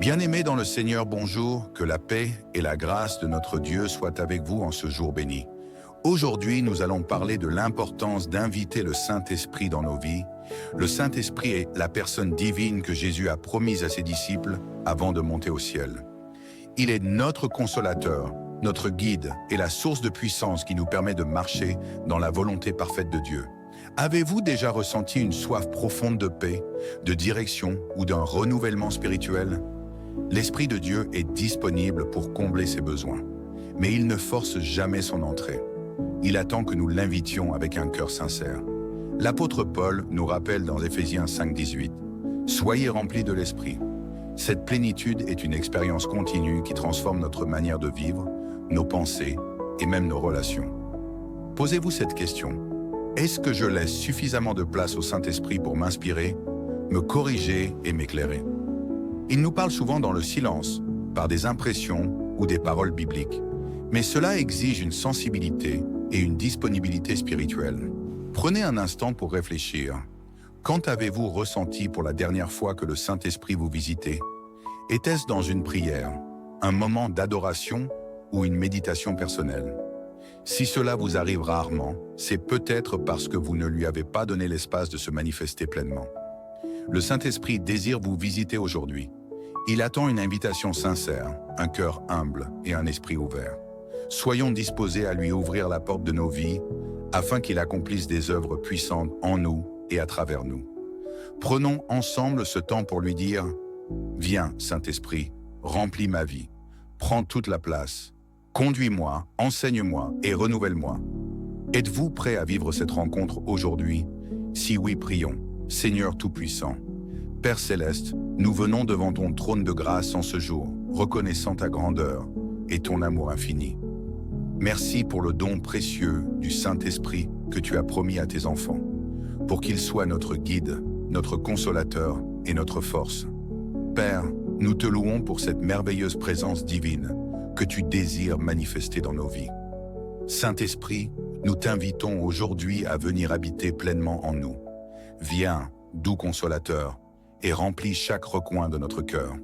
Bien-aimés dans le Seigneur, bonjour, que la paix et la grâce de notre Dieu soient avec vous en ce jour béni. Aujourd'hui, nous allons parler de l'importance d'inviter le Saint-Esprit dans nos vies. Le Saint-Esprit est la personne divine que Jésus a promise à ses disciples avant de monter au ciel. Il est notre consolateur, notre guide et la source de puissance qui nous permet de marcher dans la volonté parfaite de Dieu. Avez-vous déjà ressenti une soif profonde de paix, de direction ou d'un renouvellement spirituel? L'Esprit de Dieu est disponible pour combler ses besoins, mais il ne force jamais son entrée. Il attend que nous l'invitions avec un cœur sincère. L'apôtre Paul nous rappelle dans Éphésiens 5,18 « Soyez remplis de l'Esprit ». Cette plénitude est une expérience continue qui transforme notre manière de vivre, nos pensées et même nos relations. Posez-vous cette question. Est-ce que je laisse suffisamment de place au Saint-Esprit pour m'inspirer, me corriger et m'éclairer? Il nous parle souvent dans le silence, par des impressions ou des paroles bibliques. Mais cela exige une sensibilité et une disponibilité spirituelle. Prenez un instant pour réfléchir. Quand avez-vous ressenti pour la dernière fois que le Saint-Esprit vous visitait? Était-ce dans une prière, un moment d'adoration ou une méditation personnelle? Si cela vous arrive rarement, c'est peut-être parce que vous ne lui avez pas donné l'espace de se manifester pleinement. Le Saint-Esprit désire vous visiter aujourd'hui. Il attend une invitation sincère, un cœur humble et un esprit ouvert. Soyons disposés à lui ouvrir la porte de nos vies afin qu'il accomplisse des œuvres puissantes en nous et à travers nous. Prenons ensemble ce temps pour lui dire « Viens, Saint-Esprit, remplis ma vie, prends toute la place, conduis-moi, enseigne-moi et renouvelle-moi. » Êtes-vous prêt à vivre cette rencontre aujourd'hui? Si oui, prions. Seigneur Tout-Puissant, Père Céleste, nous venons devant ton trône de grâce en ce jour, reconnaissant ta grandeur et ton amour infini. Merci pour le don précieux du Saint-Esprit que tu as promis à tes enfants, pour qu'il soit notre guide, notre consolateur et notre force. Père, nous te louons pour cette merveilleuse présence divine que tu désires manifester dans nos vies. Saint-Esprit, nous t'invitons aujourd'hui à venir habiter pleinement en nous. Viens, doux consolateur, et remplis chaque recoin de notre cœur.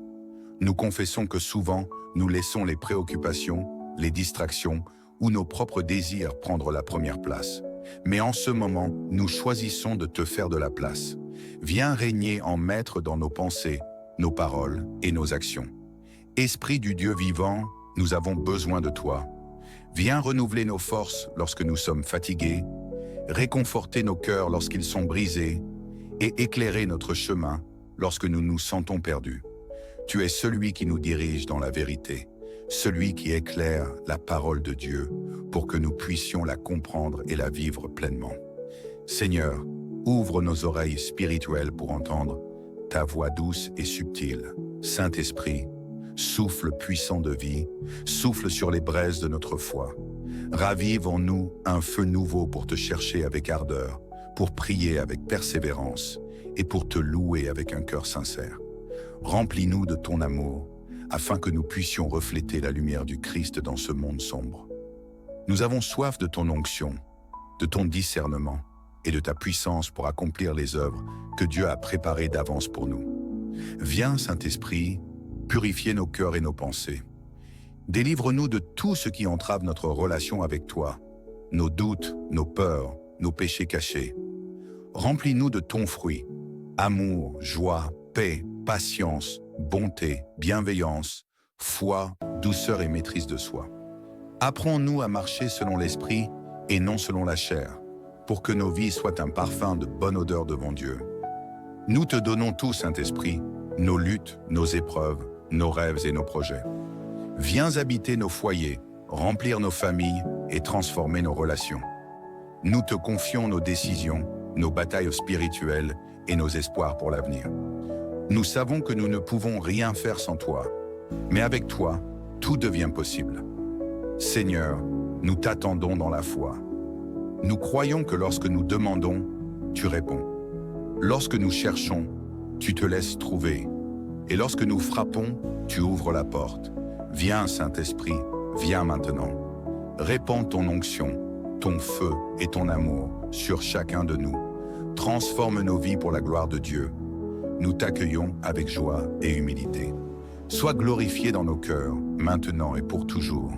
Nous confessons que souvent, nous laissons les préoccupations, les distractions ou nos propres désirs prendre la première place. Mais en ce moment, nous choisissons de te faire de la place. Viens régner en maître dans nos pensées, nos paroles et nos actions. Esprit du Dieu vivant, nous avons besoin de toi. Viens renouveler nos forces lorsque nous sommes fatigués, réconforter nos cœurs lorsqu'ils sont brisés et éclairer notre chemin lorsque nous nous sentons perdus. Tu es celui qui nous dirige dans la vérité, celui qui éclaire la parole de Dieu pour que nous puissions la comprendre et la vivre pleinement. Seigneur, ouvre nos oreilles spirituelles pour entendre ta voix douce et subtile. Saint-Esprit, souffle puissant de vie, souffle sur les braises de notre foi. Ravive en nous un feu nouveau pour te chercher avec ardeur, pour prier avec persévérance et pour te louer avec un cœur sincère. Remplis-nous de ton amour, afin que nous puissions refléter la lumière du Christ dans ce monde sombre. Nous avons soif de ton onction, de ton discernement et de ta puissance pour accomplir les œuvres que Dieu a préparées d'avance pour nous. Viens, Saint-Esprit, purifier nos cœurs et nos pensées. Délivre-nous de tout ce qui entrave notre relation avec toi, nos doutes, nos peurs, nos péchés cachés. Remplis-nous de ton fruit, amour, joie, paix, patience, bonté, bienveillance, foi, douceur et maîtrise de soi. Apprends-nous à marcher selon l'esprit et non selon la chair, pour que nos vies soient un parfum de bonne odeur devant Dieu. Nous te donnons tout, Saint-Esprit, nos luttes, nos épreuves, nos rêves et nos projets. Viens habiter nos foyers, remplir nos familles et transformer nos relations. Nous te confions nos décisions, nos batailles spirituelles et nos espoirs pour l'avenir. Nous savons que nous ne pouvons rien faire sans toi, mais avec toi, tout devient possible. Seigneur, nous t'attendons dans la foi. Nous croyons que lorsque nous demandons, tu réponds. Lorsque nous cherchons, tu te laisses trouver. Et lorsque nous frappons, tu ouvres la porte. Viens, Saint-Esprit, viens maintenant. Répands ton onction, ton feu et ton amour sur chacun de nous. Transforme nos vies pour la gloire de Dieu. Nous t'accueillons avec joie et humilité. Sois glorifié dans nos cœurs, maintenant et pour toujours.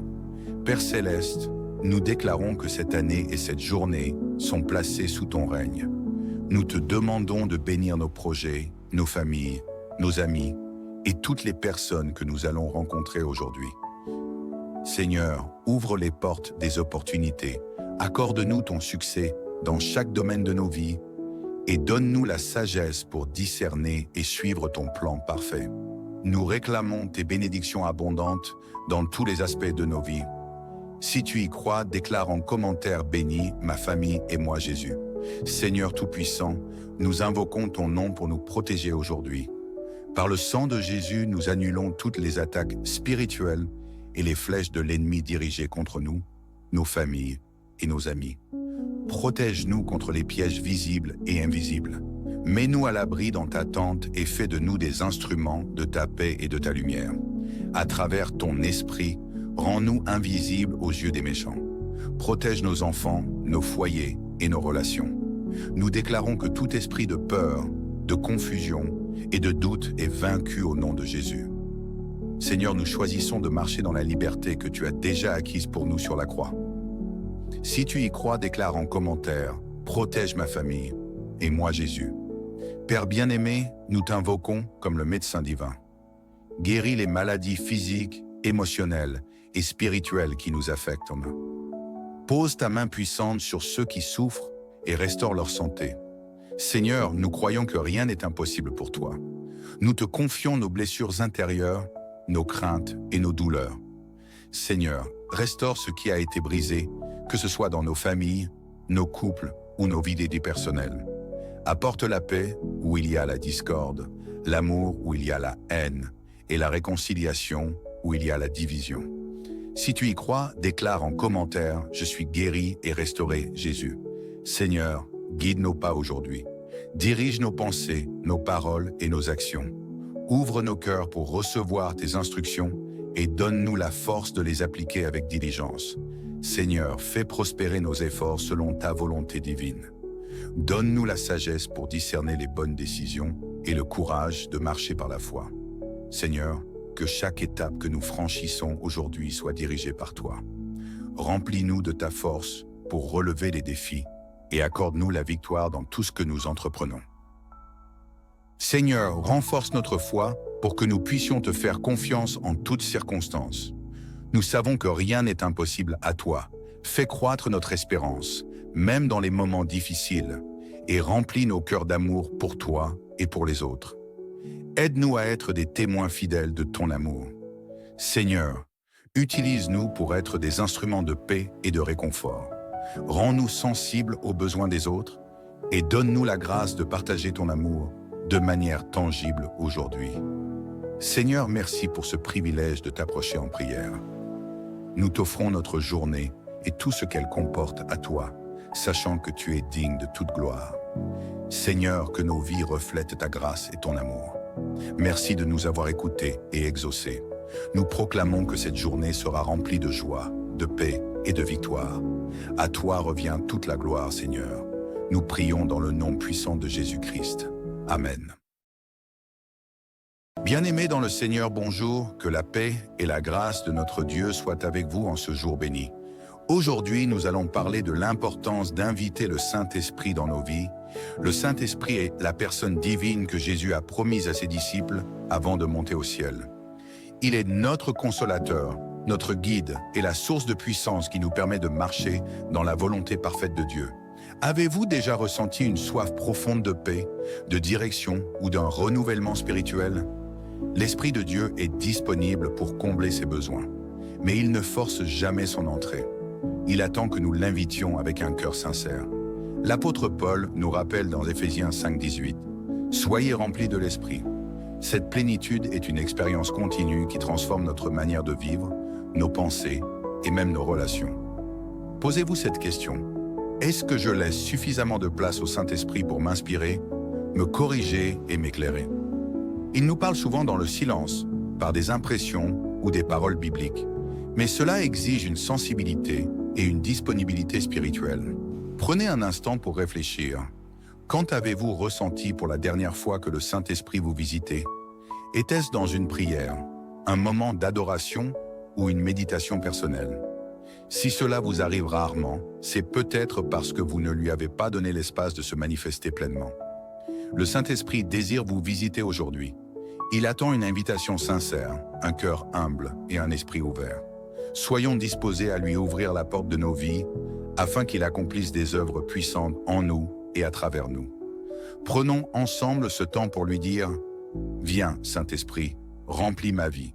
Père céleste, nous déclarons que cette année et cette journée sont placées sous ton règne. Nous te demandons de bénir nos projets, nos familles, nos amis et toutes les personnes que nous allons rencontrer aujourd'hui. Seigneur, ouvre les portes des opportunités, accorde-nous ton succès dans chaque domaine de nos vies et donne-nous la sagesse pour discerner et suivre ton plan parfait. Nous réclamons tes bénédictions abondantes dans tous les aspects de nos vies. Si tu y crois, déclare en commentaire béni, ma famille et moi Jésus. Seigneur Tout-Puissant, nous invoquons ton nom pour nous protéger aujourd'hui. Par le sang de Jésus, nous annulons toutes les attaques spirituelles et les flèches de l'ennemi dirigées contre nous, nos familles et nos amis. Protège-nous contre les pièges visibles et invisibles. Mets-nous à l'abri dans ta tente et fais de nous des instruments de ta paix et de ta lumière. À travers ton esprit, rends-nous invisibles aux yeux des méchants. Protège nos enfants, nos foyers et nos relations. Nous déclarons que tout esprit de peur, de confusion et de doute est vaincu au nom de Jésus. Seigneur, nous choisissons de marcher dans la liberté que tu as déjà acquise pour nous sur la croix. Si tu y crois, déclare en commentaire « Protège ma famille et moi Jésus ». Père bien-aimé, nous t'invoquons comme le médecin divin. Guéris les maladies physiques, émotionnelles et spirituelles qui nous affectent. Pose ta main puissante sur ceux qui souffrent et restaure leur santé. Seigneur, nous croyons que rien n'est impossible pour toi. Nous te confions nos blessures intérieures, nos craintes et nos douleurs. Seigneur, restaure ce qui a été brisé, que ce soit dans nos familles, nos couples ou nos vies personnelles. Apporte la paix où il y a la discorde, l'amour où il y a la haine et la réconciliation où il y a la division. Si tu y crois, déclare en commentaire « Je suis guéri et restauré, Jésus ». Seigneur, guide nos pas aujourd'hui. Dirige nos pensées, nos paroles et nos actions. Ouvre nos cœurs pour recevoir tes instructions et donne-nous la force de les appliquer avec diligence. Seigneur, fais prospérer nos efforts selon ta volonté divine. Donne-nous la sagesse pour discerner les bonnes décisions et le courage de marcher par la foi. Seigneur, que chaque étape que nous franchissons aujourd'hui soit dirigée par toi. Remplis-nous de ta force pour relever les défis et accorde-nous la victoire dans tout ce que nous entreprenons. Seigneur, renforce notre foi pour que nous puissions te faire confiance en toutes circonstances. Nous savons que rien n'est impossible à toi. Fais croître notre espérance, même dans les moments difficiles, et remplis nos cœurs d'amour pour toi et pour les autres. Aide-nous à être des témoins fidèles de ton amour. Seigneur, utilise-nous pour être des instruments de paix et de réconfort. Rends-nous sensibles aux besoins des autres et donne-nous la grâce de partager ton amour de manière tangible aujourd'hui. Seigneur, merci pour ce privilège de t'approcher en prière. Nous t'offrons notre journée et tout ce qu'elle comporte à toi, sachant que tu es digne de toute gloire. Seigneur, que nos vies reflètent ta grâce et ton amour. Merci de nous avoir écoutés et exaucés. Nous proclamons que cette journée sera remplie de joie, de paix et de victoire. À toi revient toute la gloire, Seigneur. Nous prions dans le nom puissant de Jésus-Christ. Amen. Bien-aimés dans le Seigneur, bonjour, que la paix et la grâce de notre Dieu soient avec vous en ce jour béni. Aujourd'hui, nous allons parler de l'importance d'inviter le Saint-Esprit dans nos vies. Le Saint-Esprit est la personne divine que Jésus a promise à ses disciples avant de monter au ciel. Il est notre consolateur, notre guide et la source de puissance qui nous permet de marcher dans la volonté parfaite de Dieu. Avez-vous déjà ressenti une soif profonde de paix, de direction ou d'un renouvellement spirituel? L'Esprit de Dieu est disponible pour combler ses besoins, mais il ne force jamais son entrée. Il attend que nous l'invitions avec un cœur sincère. L'apôtre Paul nous rappelle dans Éphésiens 5,18 « Soyez remplis de l'Esprit ». Cette plénitude est une expérience continue qui transforme notre manière de vivre, nos pensées et même nos relations. Posez-vous cette question. Est-ce que je laisse suffisamment de place au Saint-Esprit pour m'inspirer, me corriger et m'éclairer? Il nous parle souvent dans le silence, par des impressions ou des paroles bibliques. Mais cela exige une sensibilité et une disponibilité spirituelle. Prenez un instant pour réfléchir. Quand avez-vous ressenti pour la dernière fois que le Saint-Esprit vous visitait? Était-ce dans une prière, un moment d'adoration ou une méditation personnelle. Si cela vous arrive rarement, c'est peut-être parce que vous ne lui avez pas donné l'espace de se manifester pleinement. Le Saint-Esprit désire vous visiter aujourd'hui. Il attend une invitation sincère, un cœur humble et un esprit ouvert. Soyons disposés à lui ouvrir la porte de nos vies afin qu'il accomplisse des œuvres puissantes en nous et à travers nous. Prenons ensemble ce temps pour lui dire « Viens, Saint-Esprit, remplis ma vie,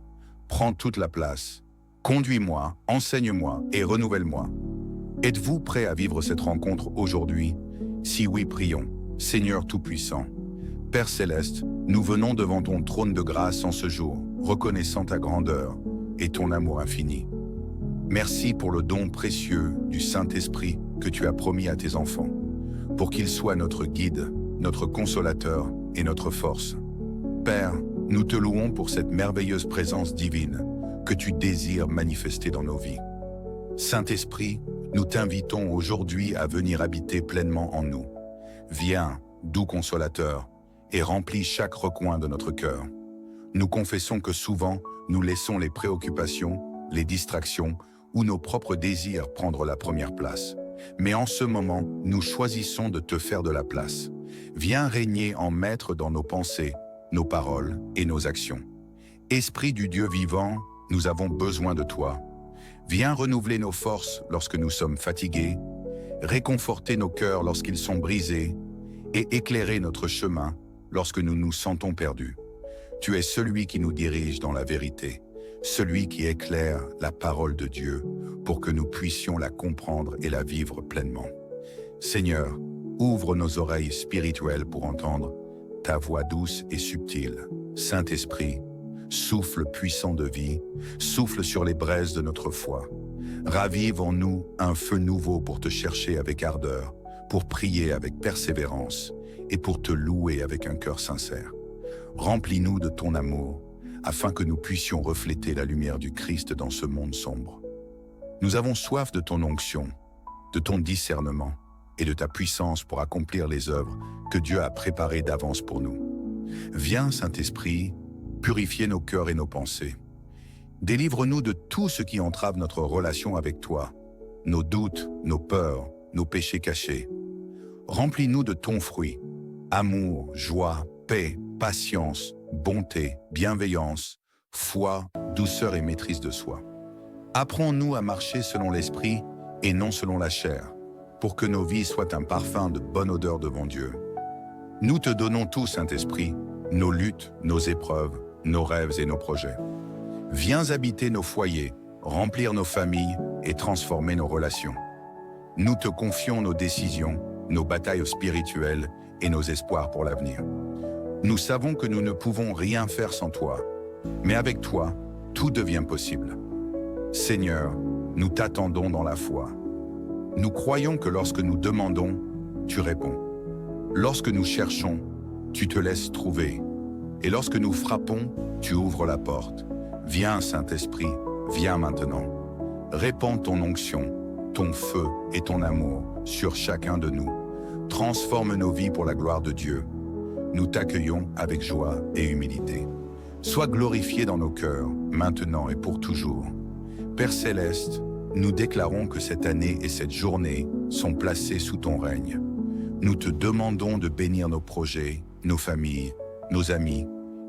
prends toute la place, conduis-moi, enseigne-moi et renouvelle-moi. » Êtes-vous prêt à vivre cette rencontre aujourd'hui? Si oui, prions. Seigneur Tout-Puissant, Père Céleste, nous venons devant ton trône de grâce en ce jour, reconnaissant ta grandeur et ton amour infini. Merci pour le don précieux du Saint-Esprit que tu as promis à tes enfants, pour qu'il soit notre guide, notre consolateur et notre force. Père, nous te louons pour cette merveilleuse présence divine que tu désires manifester dans nos vies. Saint-Esprit, nous t'invitons aujourd'hui à venir habiter pleinement en nous. Viens, doux consolateur, et remplis chaque recoin de notre cœur. Nous confessons que souvent, nous laissons les préoccupations, les distractions ou nos propres désirs prendre la première place. Mais en ce moment, nous choisissons de te faire de la place. Viens régner en maître dans nos pensées, nos paroles et nos actions. Esprit du Dieu vivant, nous avons besoin de toi. Viens renouveler nos forces lorsque nous sommes fatigués, réconforter nos cœurs lorsqu'ils sont brisés et éclairer notre chemin lorsque nous nous sentons perdus. Tu es celui qui nous dirige dans la vérité, celui qui éclaire la parole de Dieu pour que nous puissions la comprendre et la vivre pleinement. Seigneur, ouvre nos oreilles spirituelles pour entendre ta voix douce et subtile. Saint-Esprit, souffle puissant de vie, souffle sur les braises de notre foi. Ravive en nous un feu nouveau pour te chercher avec ardeur, pour prier avec persévérance et pour te louer avec un cœur sincère. Remplis-nous de ton amour, afin que nous puissions refléter la lumière du Christ dans ce monde sombre. Nous avons soif de ton onction, de ton discernement et de ta puissance pour accomplir les œuvres que Dieu a préparées d'avance pour nous. Viens, Saint-Esprit, purifier nos cœurs et nos pensées. Délivre-nous de tout ce qui entrave notre relation avec toi, nos doutes, nos peurs, nos péchés cachés. Remplis-nous de ton fruit, amour, joie, paix, patience, bonté, bienveillance, foi, douceur et maîtrise de soi. Apprends-nous à marcher selon l'esprit et non selon la chair, pour que nos vies soient un parfum de bonne odeur devant Dieu. Nous te donnons tout, Saint-Esprit, nos luttes, nos épreuves, nos rêves et nos projets. Viens habiter nos foyers, remplir nos familles et transformer nos relations. Nous te confions nos décisions, nos batailles spirituelles et nos espoirs pour l'avenir. Nous savons que nous ne pouvons rien faire sans toi, mais avec toi, tout devient possible. Seigneur, nous t'attendons dans la foi. Nous croyons que lorsque nous demandons, tu réponds. Lorsque nous cherchons, tu te laisses trouver. Et lorsque nous frappons, tu ouvres la porte. Viens, Saint-Esprit, viens maintenant. Répands ton onction, ton feu et ton amour sur chacun de nous. Transforme nos vies pour la gloire de Dieu. Nous t'accueillons avec joie et humilité. Sois glorifié dans nos cœurs, maintenant et pour toujours. Père Céleste, nous déclarons que cette année et cette journée sont placées sous ton règne. Nous te demandons de bénir nos projets, nos familles, nos amis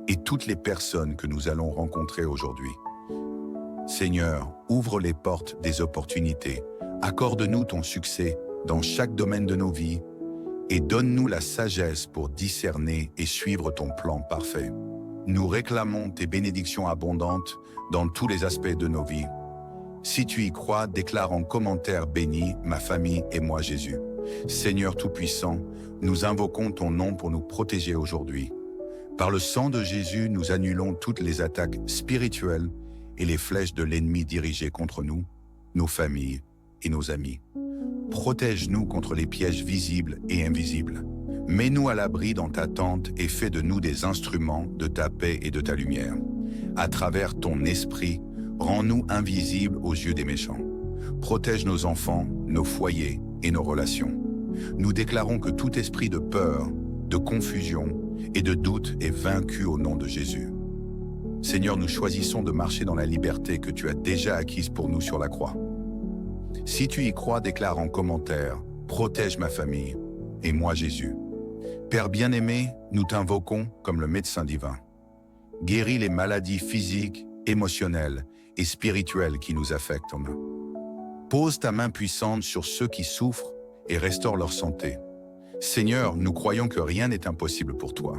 et toutes les personnes que nous allons rencontrer aujourd'hui. Seigneur, ouvre les portes des opportunités, accorde-nous ton succès dans chaque domaine de nos vies et donne-nous la sagesse pour discerner et suivre ton plan parfait. Nous réclamons tes bénédictions abondantes dans tous les aspects de nos vies. Si tu y crois, déclare en commentaire béni, ma famille et moi Jésus. Seigneur Tout-Puissant, nous invoquons ton nom pour nous protéger aujourd'hui. Par le sang de Jésus, nous annulons toutes les attaques spirituelles et les flèches de l'ennemi dirigées contre nous, nos familles et nos amis. Protège-nous contre les pièges visibles et invisibles. Mets-nous à l'abri dans ta tente et fais de nous des instruments de ta paix et de ta lumière. À travers ton esprit, rends-nous invisibles aux yeux des méchants. Protège nos enfants, nos foyers et nos relations. Nous déclarons que tout esprit de peur, de confusion et de doute est vaincu au nom de Jésus. Seigneur, nous choisissons de marcher dans la liberté que tu as déjà acquise pour nous sur la croix. Si tu y crois, déclare en commentaire, protège ma famille et moi Jésus. Père bien-aimé, nous t'invoquons comme le médecin divin. Guéris les maladies physiques, émotionnelles et spirituelles qui nous affectent. Pose ta main puissante sur ceux qui souffrent et restaure leur santé. Seigneur, nous croyons que rien n'est impossible pour toi.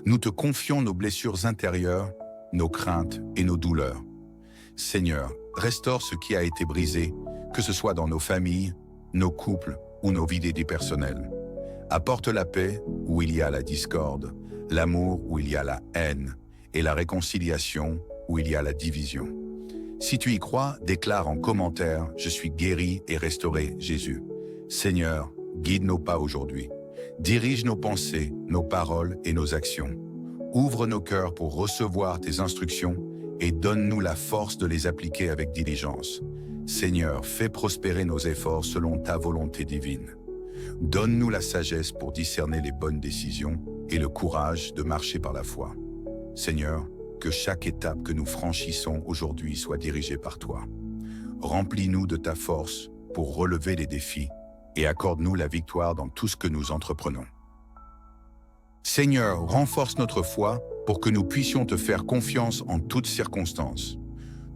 Nous te confions nos blessures intérieures, nos craintes et nos douleurs. Seigneur, restaure ce qui a été brisé, que ce soit dans nos familles, nos couples ou nos vies personnelles. Apporte la paix où il y a la discorde, l'amour où il y a la haine et la réconciliation où il y a la division. Si tu y crois, déclare en commentaire « Je suis guéri et restauré, Jésus ». Seigneur, guide nos pas aujourd'hui. Dirige nos pensées, nos paroles et nos actions. Ouvre nos cœurs pour recevoir tes instructions et donne-nous la force de les appliquer avec diligence. Seigneur, fais prospérer nos efforts selon ta volonté divine. Donne-nous la sagesse pour discerner les bonnes décisions et le courage de marcher par la foi. Seigneur, que chaque étape que nous franchissons aujourd'hui soit dirigée par toi. Remplis-nous de ta force pour relever les défis et accorde-nous la victoire dans tout ce que nous entreprenons. Seigneur, renforce notre foi pour que nous puissions te faire confiance en toutes circonstances.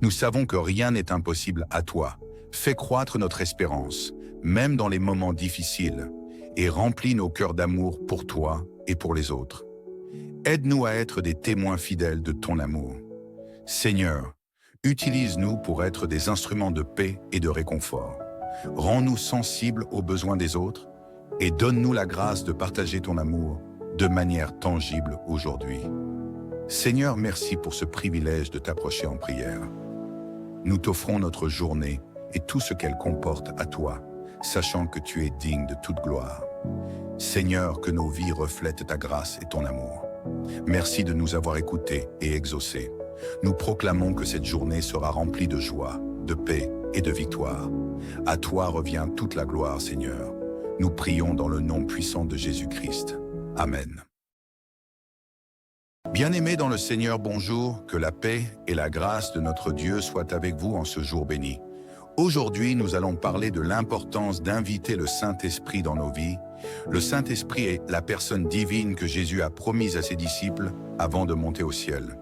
Nous savons que rien n'est impossible à toi. Fais croître notre espérance, même dans les moments difficiles, et remplis nos cœurs d'amour pour toi et pour les autres. Aide-nous à être des témoins fidèles de ton amour. Seigneur, utilise-nous pour être des instruments de paix et de réconfort. Rends-nous sensibles aux besoins des autres et donne-nous la grâce de partager ton amour de manière tangible aujourd'hui. Seigneur, merci pour ce privilège de t'approcher en prière. Nous t'offrons notre journée et tout ce qu'elle comporte à toi, sachant que tu es digne de toute gloire. Seigneur, que nos vies reflètent ta grâce et ton amour. Merci de nous avoir écoutés et exaucés. Nous proclamons que cette journée sera remplie de joie, de paix et de victoire. À toi revient toute la gloire, Seigneur. Nous prions dans le nom puissant de Jésus-Christ. Amen. Bien-aimés dans le Seigneur, bonjour, que la paix et la grâce de notre Dieu soient avec vous en ce jour béni. Aujourd'hui, nous allons parler de l'importance d'inviter le Saint-Esprit dans nos vies. Le Saint-Esprit est la personne divine que Jésus a promise à ses disciples avant de monter au ciel.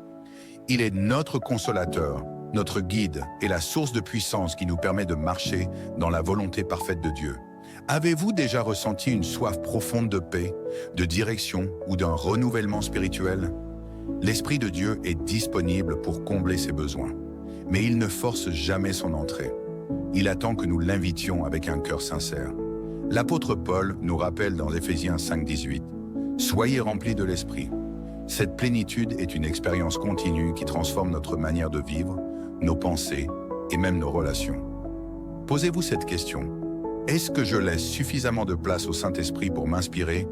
Il est notre consolateur, notre guide et la source de puissance qui nous permet de marcher dans la volonté parfaite de Dieu. Avez-vous déjà ressenti une soif profonde de paix, de direction ou d'un renouvellement spirituel? L'Esprit de Dieu est disponible pour combler ses besoins, mais il ne force jamais son entrée. Il attend que nous l'invitions avec un cœur sincère. L'apôtre Paul nous rappelle dans Éphésiens 5,18 « Soyez remplis de l'Esprit ». Cette plénitude est une expérience continue qui transforme notre manière de vivre, nos pensées et même nos relations. Posez-vous cette question. Est-ce que je laisse suffisamment de place au Saint-Esprit pour m'inspirer,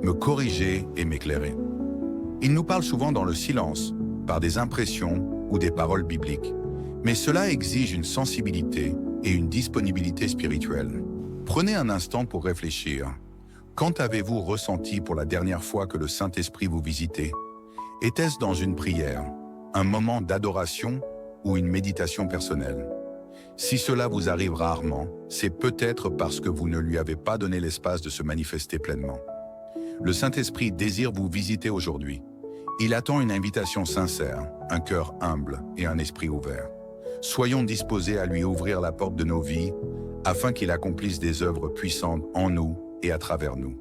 me corriger et m'éclairer? Il nous parle souvent dans le silence, par des impressions ou des paroles bibliques. Mais cela exige une sensibilité et une disponibilité spirituelle. Prenez un instant pour réfléchir. Quand avez-vous ressenti pour la dernière fois que le Saint-Esprit vous visitait? Était-ce dans une prière, un moment d'adoration ou une méditation personnelle? Si cela vous arrive rarement, c'est peut-être parce que vous ne lui avez pas donné l'espace de se manifester pleinement. Le Saint-Esprit désire vous visiter aujourd'hui. Il attend une invitation sincère, un cœur humble et un esprit ouvert. Soyons disposés à lui ouvrir la porte de nos vies afin qu'il accomplisse des œuvres puissantes en nous et à travers nous.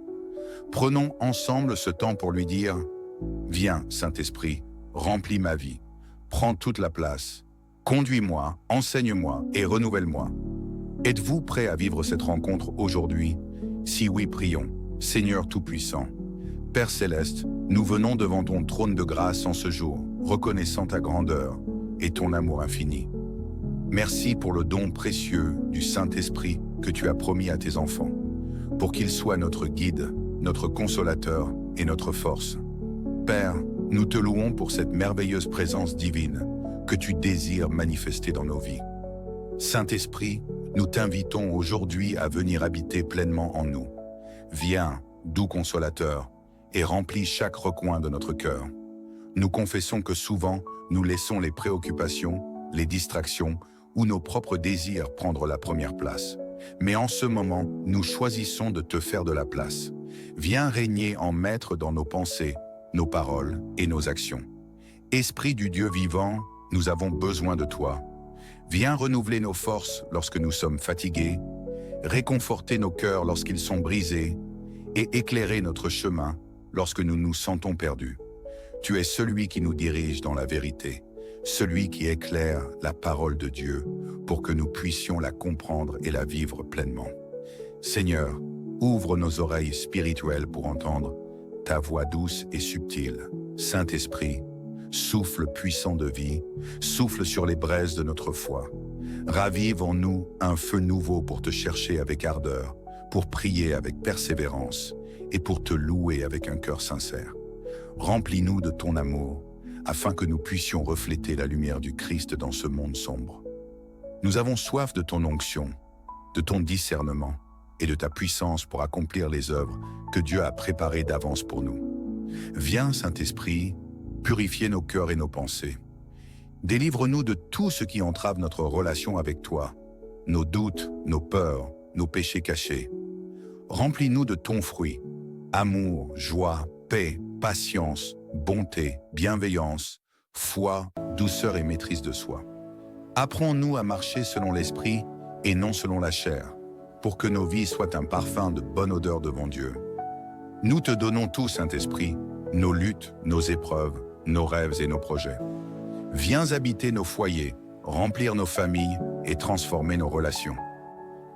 Prenons ensemble ce temps pour lui dire « Viens, Saint-Esprit, remplis ma vie, prends toute la place. Conduis-moi, enseigne-moi et renouvelle-moi. » Êtes-vous prêt à vivre cette rencontre aujourd'hui? Si oui, prions. Seigneur Tout-Puissant, Père Céleste, nous venons devant ton trône de grâce en ce jour, reconnaissant ta grandeur et ton amour infini. Merci pour le don précieux du Saint-Esprit que tu as promis à tes enfants, pour qu'il soit notre guide, notre consolateur et notre force. Père, nous te louons pour cette merveilleuse présence divine que tu désires manifester dans nos vies. Saint-Esprit, nous t'invitons aujourd'hui à venir habiter pleinement en nous. Viens, doux consolateur, et remplis chaque recoin de notre cœur. Nous confessons que souvent, nous laissons les préoccupations, les distractions ou nos propres désirs prendre la première place. Mais en ce moment, nous choisissons de te faire de la place. Viens régner en maître dans nos pensées, nos paroles et nos actions. Esprit du Dieu vivant, nous avons besoin de toi. Viens renouveler nos forces lorsque nous sommes fatigués, réconforter nos cœurs lorsqu'ils sont brisés et éclairer notre chemin lorsque nous nous sentons perdus. Tu es celui qui nous dirige dans la vérité, celui qui éclaire la parole de Dieu pour que nous puissions la comprendre et la vivre pleinement. Seigneur, ouvre nos oreilles spirituelles pour entendre ta voix douce et subtile. Saint-Esprit, souffle puissant de vie, souffle sur les braises de notre foi. Ravive en nous un feu nouveau pour te chercher avec ardeur, pour prier avec persévérance et pour te louer avec un cœur sincère. Remplis-nous de ton amour, afin que nous puissions refléter la lumière du Christ dans ce monde sombre. Nous avons soif de ton onction, de ton discernement et de ta puissance pour accomplir les œuvres que Dieu a préparées d'avance pour nous. Viens, Saint-Esprit, purifier nos cœurs et nos pensées. Délivre-nous de tout ce qui entrave notre relation avec toi, nos doutes, nos peurs, nos péchés cachés. Remplis-nous de ton fruit, amour, joie, paix, patience, bonté, bienveillance, foi, douceur et maîtrise de soi. Apprends-nous à marcher selon l'esprit et non selon la chair, pour que nos vies soient un parfum de bonne odeur devant Dieu. Nous te donnons tout, Saint-Esprit, nos luttes, nos épreuves, nos rêves et nos projets. Viens habiter nos foyers, remplir nos familles et transformer nos relations.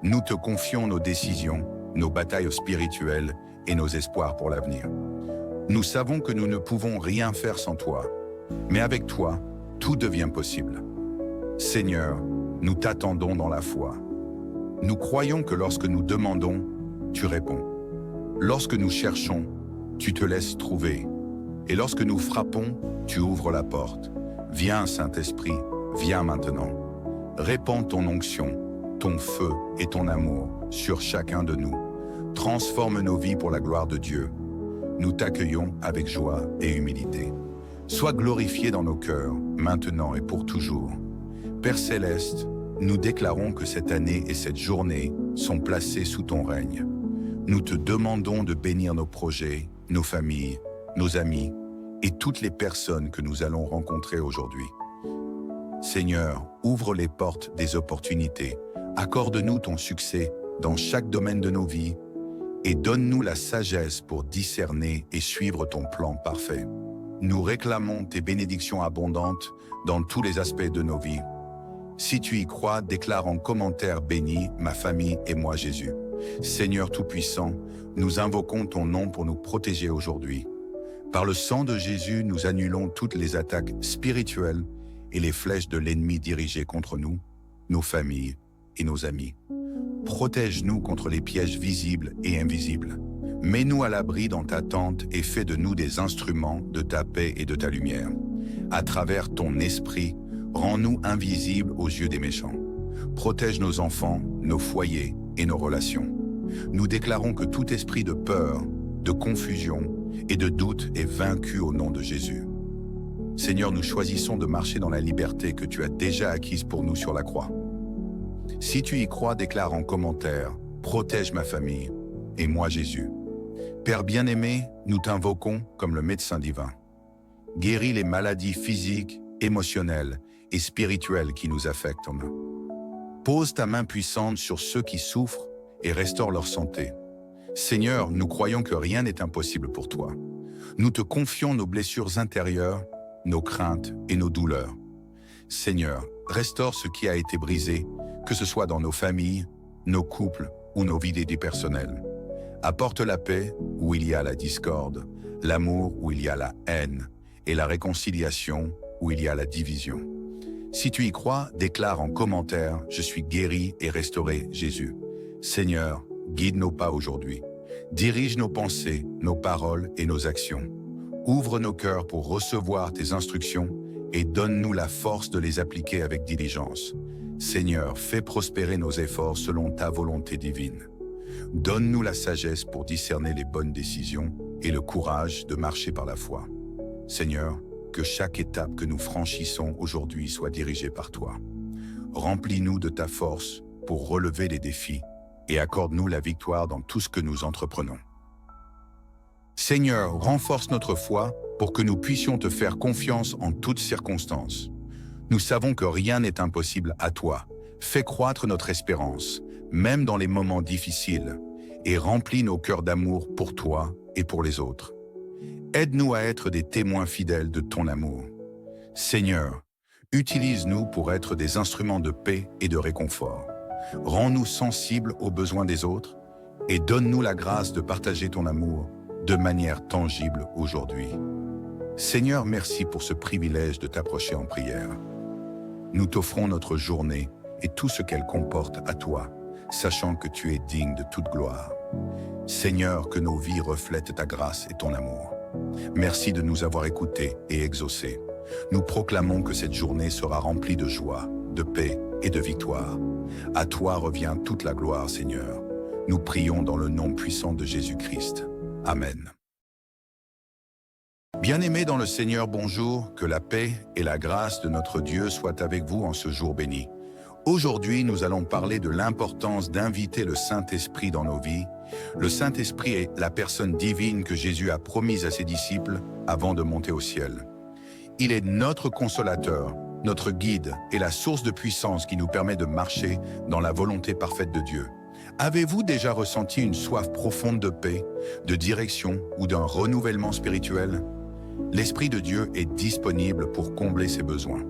Nous te confions nos décisions, nos batailles spirituelles et nos espoirs pour l'avenir. Nous savons que nous ne pouvons rien faire sans toi, mais avec toi, tout devient possible. Seigneur, nous t'attendons dans la foi. Nous croyons que lorsque nous demandons, tu réponds. Lorsque nous cherchons, tu te laisses trouver. Et lorsque nous frappons, tu ouvres la porte. Viens, Saint-Esprit, viens maintenant. Répands ton onction, ton feu et ton amour sur chacun de nous. Transforme nos vies pour la gloire de Dieu. Nous t'accueillons avec joie et humilité. Sois glorifié dans nos cœurs, maintenant et pour toujours. Père Céleste, nous déclarons que cette année et cette journée sont placées sous ton règne. Nous te demandons de bénir nos projets, nos familles, nos amis et toutes les personnes que nous allons rencontrer aujourd'hui. Seigneur, ouvre les portes des opportunités. Accorde-nous ton succès dans chaque domaine de nos vies et donne-nous la sagesse pour discerner et suivre ton plan parfait. Nous réclamons tes bénédictions abondantes dans tous les aspects de nos vies. Si tu y crois, déclare en commentaire « Béni, ma famille et moi Jésus ». Seigneur Tout-Puissant, nous invoquons ton nom pour nous protéger aujourd'hui. Par le sang de Jésus, nous annulons toutes les attaques spirituelles et les flèches de l'ennemi dirigées contre nous, nos familles et nos amis. Protège-nous contre les pièges visibles et invisibles. Mets-nous à l'abri dans ta tente et fais de nous des instruments de ta paix et de ta lumière. À travers ton esprit, rends-nous invisibles aux yeux des méchants. Protège nos enfants, nos foyers et nos relations. Nous déclarons que tout esprit de peur, de confusion et de doute est vaincu au nom de Jésus. Seigneur, nous choisissons de marcher dans la liberté que tu as déjà acquise pour nous sur la croix. Si tu y crois, déclare en commentaire « Protège ma famille et moi Jésus ». Père bien-aimé, nous t'invoquons comme le médecin divin. Guéris les maladies physiques, émotionnelles et spirituelles qui nous affectent. Pose ta main puissante sur ceux qui souffrent et restaure leur santé. Seigneur, nous croyons que rien n'est impossible pour toi. Nous te confions nos blessures intérieures, nos craintes et nos douleurs. Seigneur, restaure ce qui a été brisé, que ce soit dans nos familles, nos couples ou nos vies personnelles. Apporte la paix où il y a la discorde, l'amour où il y a la haine et la réconciliation où il y a la division. Si tu y crois, déclare en commentaire « Je suis guéri et restauré, Jésus ». Seigneur, guide nos pas aujourd'hui. Dirige nos pensées, nos paroles et nos actions. Ouvre nos cœurs pour recevoir tes instructions et donne-nous la force de les appliquer avec diligence. Seigneur, fais prospérer nos efforts selon ta volonté divine. Donne-nous la sagesse pour discerner les bonnes décisions et le courage de marcher par la foi. Seigneur, que chaque étape que nous franchissons aujourd'hui soit dirigée par toi. Remplis-nous de ta force pour relever les défis et accorde-nous la victoire dans tout ce que nous entreprenons. Seigneur, renforce notre foi pour que nous puissions te faire confiance en toutes circonstances. Nous savons que rien n'est impossible à toi. Fais croître notre espérance, même dans les moments difficiles, et remplis nos cœurs d'amour pour toi et pour les autres. Aide-nous à être des témoins fidèles de ton amour. Seigneur, utilise-nous pour être des instruments de paix et de réconfort. Rends-nous sensibles aux besoins des autres et donne-nous la grâce de partager ton amour de manière tangible aujourd'hui. Seigneur, merci pour ce privilège de t'approcher en prière. Nous t'offrons notre journée et tout ce qu'elle comporte à toi, sachant que tu es digne de toute gloire. Seigneur, que nos vies reflètent ta grâce et ton amour. Merci de nous avoir écoutés et exaucés. Nous proclamons que cette journée sera remplie de joie, de paix et de victoire. À toi revient toute la gloire, Seigneur. Nous prions dans le nom puissant de Jésus-Christ. Amen. Bien-aimés dans le Seigneur, bonjour, que la paix et la grâce de notre Dieu soient avec vous en ce jour béni. Aujourd'hui, nous allons parler de l'importance d'inviter le Saint-Esprit dans nos vies. Le Saint-Esprit est la personne divine que Jésus a promise à ses disciples avant de monter au ciel. Il est notre consolateur, notre guide et la source de puissance qui nous permet de marcher dans la volonté parfaite de Dieu. Avez-vous déjà ressenti une soif profonde de paix, de direction ou d'un renouvellement spirituel? L'Esprit de Dieu est disponible pour combler ses besoins,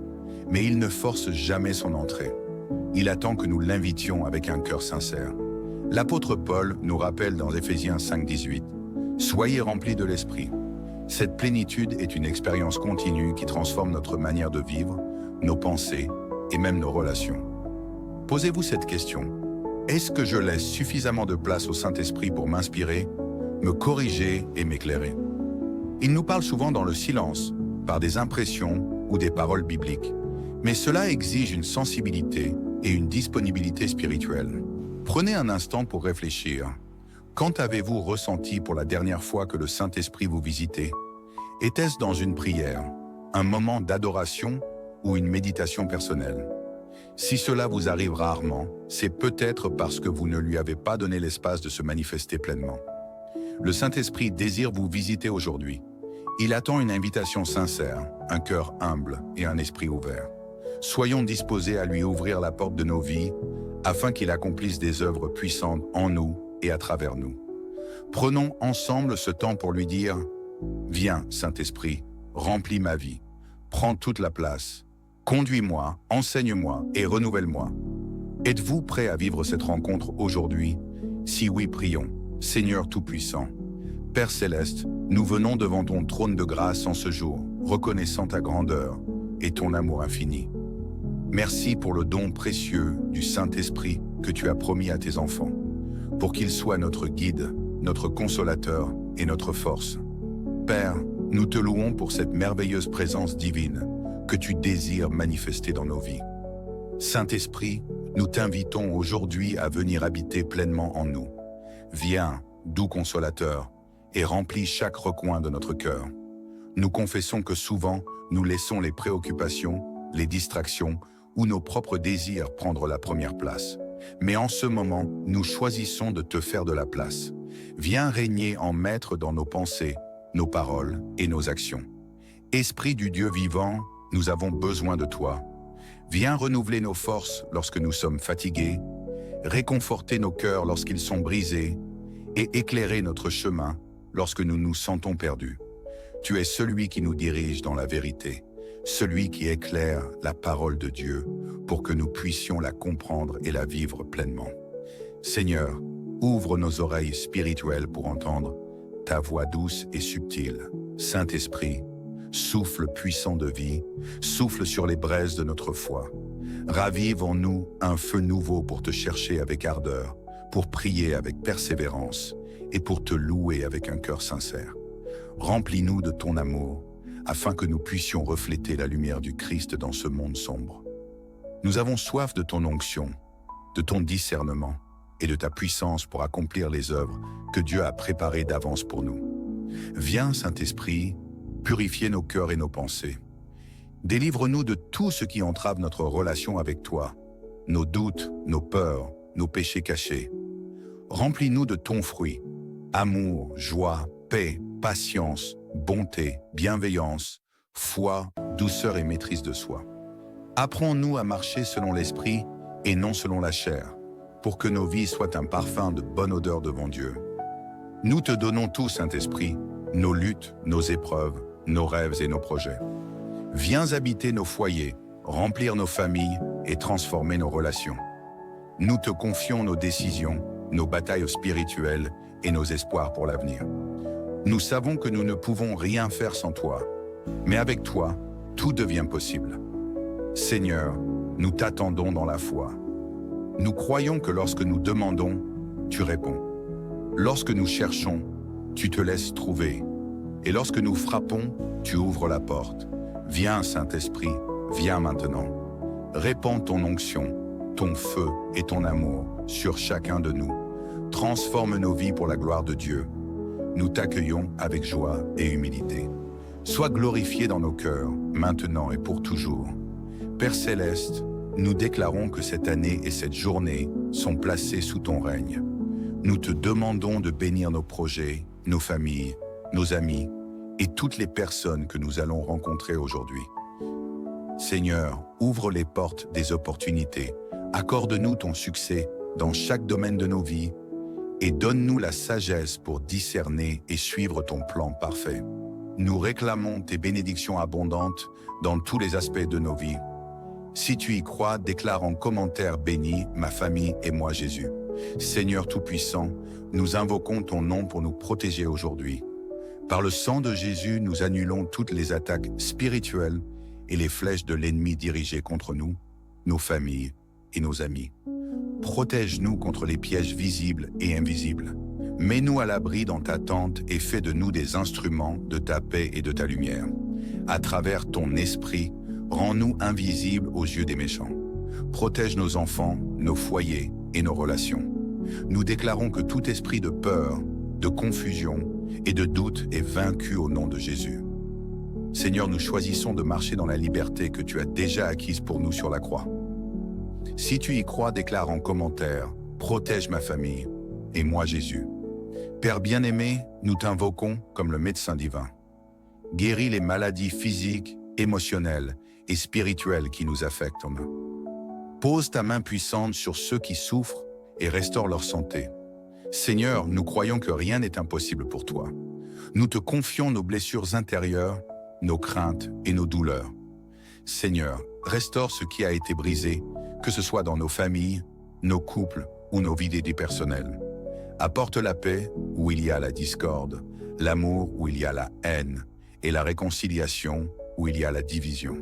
mais il ne force jamais son entrée. Il attend que nous l'invitions avec un cœur sincère. L'apôtre Paul nous rappelle dans Éphésiens 5,18 « Soyez remplis de l'Esprit ». Cette plénitude est une expérience continue qui transforme notre manière de vivre, nos pensées et même nos relations. Posez-vous cette question. Est-ce que je laisse suffisamment de place au Saint-Esprit pour m'inspirer, me corriger et m'éclairer? Il nous parle souvent dans le silence, par des impressions ou des paroles bibliques. Mais cela exige une sensibilité et une disponibilité spirituelle. Prenez un instant pour réfléchir. Quand avez-vous ressenti pour la dernière fois que le Saint-Esprit vous visitait? Était-ce dans une prière, un moment d'adoration ou une méditation personnelle? Si cela vous arrive rarement, c'est peut-être parce que vous ne lui avez pas donné l'espace de se manifester pleinement. Le Saint-Esprit désire vous visiter aujourd'hui. Il attend une invitation sincère, un cœur humble et un esprit ouvert. Soyons disposés à lui ouvrir la porte de nos vies afin qu'il accomplisse des œuvres puissantes en nous et à travers nous. Prenons ensemble ce temps pour lui dire « Viens, Saint-Esprit, remplis ma vie, prends toute la place, conduis-moi, enseigne-moi et renouvelle-moi. » Êtes-vous prêt à vivre cette rencontre aujourd'hui? Si oui, prions. Seigneur Tout-Puissant, Père Céleste, nous venons devant ton trône de grâce en ce jour, reconnaissant ta grandeur et ton amour infini. Merci pour le don précieux du Saint-Esprit que tu as promis à tes enfants, pour qu'il soit notre guide, notre consolateur et notre force. Père, nous te louons pour cette merveilleuse présence divine que tu désires manifester dans nos vies. Saint-Esprit, nous t'invitons aujourd'hui à venir habiter pleinement en nous. Viens, doux consolateur, et remplis chaque recoin de notre cœur. Nous confessons que souvent, nous laissons les préoccupations, les distractions ou nos propres désirs prendre la première place. Mais en ce moment, nous choisissons de te faire de la place. Viens régner en maître dans nos pensées, nos paroles et nos actions. Esprit du Dieu vivant, nous avons besoin de toi. Viens renouveler nos forces lorsque nous sommes fatigués, réconforter nos cœurs lorsqu'ils sont brisés et éclairer notre chemin lorsque nous nous sentons perdus. Tu es celui qui nous dirige dans la vérité, celui qui éclaire la parole de Dieu pour que nous puissions la comprendre et la vivre pleinement. Seigneur, ouvre nos oreilles spirituelles pour entendre ta voix douce et subtile. Saint-Esprit, souffle puissant de vie, souffle sur les braises de notre foi. Ravive en nous un feu nouveau pour te chercher avec ardeur, pour prier avec persévérance et pour te louer avec un cœur sincère. Remplis-nous de ton amour, afin que nous puissions refléter la lumière du Christ dans ce monde sombre. Nous avons soif de ton onction, de ton discernement et de ta puissance pour accomplir les œuvres que Dieu a préparées d'avance pour nous. Viens, Saint-Esprit, purifier nos cœurs et nos pensées. Délivre-nous de tout ce qui entrave notre relation avec toi, nos doutes, nos peurs, nos péchés cachés. Remplis-nous de ton fruit, amour, joie, paix, patience, bonté, bienveillance, foi, douceur et maîtrise de soi. Apprends-nous à marcher selon l'esprit et non selon la chair, pour que nos vies soient un parfum de bonne odeur devant Dieu. Nous te donnons tout, Saint-Esprit, nos luttes, nos épreuves, nos rêves et nos projets. Viens habiter nos foyers, remplir nos familles et transformer nos relations. Nous te confions nos décisions, nos batailles spirituelles et nos espoirs pour l'avenir. Nous savons que nous ne pouvons rien faire sans toi, mais avec toi, tout devient possible. Seigneur, nous t'attendons dans la foi. Nous croyons que lorsque nous demandons, tu réponds. Lorsque nous cherchons, tu te laisses trouver. Et lorsque nous frappons, tu ouvres la porte. Viens, Saint-Esprit, viens maintenant. Répands ton onction, ton feu et ton amour sur chacun de nous. Transforme nos vies pour la gloire de Dieu. Nous t'accueillons avec joie et humilité. Sois glorifié dans nos cœurs, maintenant et pour toujours. Père Céleste, nous déclarons que cette année et cette journée sont placées sous ton règne. Nous te demandons de bénir nos projets, nos familles, nos amis et toutes les personnes que nous allons rencontrer aujourd'hui. Seigneur, ouvre les portes des opportunités, accorde-nous ton succès dans chaque domaine de nos vies et donne-nous la sagesse pour discerner et suivre ton plan parfait. Nous réclamons tes bénédictions abondantes dans tous les aspects de nos vies. Si tu y crois, déclare en commentaire « Béni, ma famille et moi Jésus ». Seigneur Tout-Puissant, nous invoquons ton nom pour nous protéger aujourd'hui. Par le sang de Jésus, nous annulons toutes les attaques spirituelles et les flèches de l'ennemi dirigées contre nous, nos familles et nos amis. Protège-nous contre les pièges visibles et invisibles. Mets-nous à l'abri dans ta tente et fais de nous des instruments de ta paix et de ta lumière. À travers ton esprit, rends-nous invisibles aux yeux des méchants. Protège nos enfants, nos foyers et nos relations. Nous déclarons que tout esprit de peur, de confusion et de doute est vaincu au nom de Jésus. Seigneur, nous choisissons de marcher dans la liberté que tu as déjà acquise pour nous sur la croix. Si tu y crois, déclare en commentaire « Protège ma famille et moi Jésus ». Père bien-aimé, nous t'invoquons comme le médecin divin. Guéris les maladies physiques, émotionnelles et spirituelles qui nous affectent. Pose ta main puissante sur ceux qui souffrent et restaure leur santé. Seigneur, nous croyons que rien n'est impossible pour toi. Nous te confions nos blessures intérieures, nos craintes et nos douleurs. Seigneur, restaure ce qui a été brisé, que ce soit dans nos familles, nos couples ou nos vies dédiées personnelles. Apporte la paix où il y a la discorde, l'amour où il y a la haine et la réconciliation où il y a la division.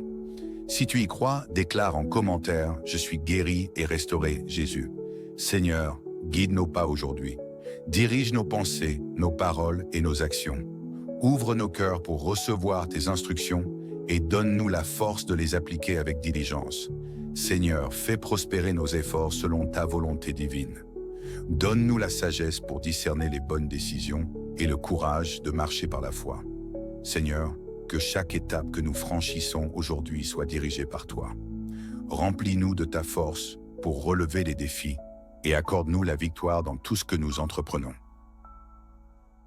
Si tu y crois, déclare en commentaire « Je suis guéri et restauré, Jésus ». Seigneur, guide nos pas aujourd'hui. Dirige nos pensées, nos paroles et nos actions. Ouvre nos cœurs pour recevoir tes instructions et donne-nous la force de les appliquer avec diligence. Seigneur, fais prospérer nos efforts selon ta volonté divine. Donne-nous la sagesse pour discerner les bonnes décisions et le courage de marcher par la foi. Seigneur, que chaque étape que nous franchissons aujourd'hui soit dirigée par toi. Remplis-nous de ta force pour relever les défis et accorde-nous la victoire dans tout ce que nous entreprenons.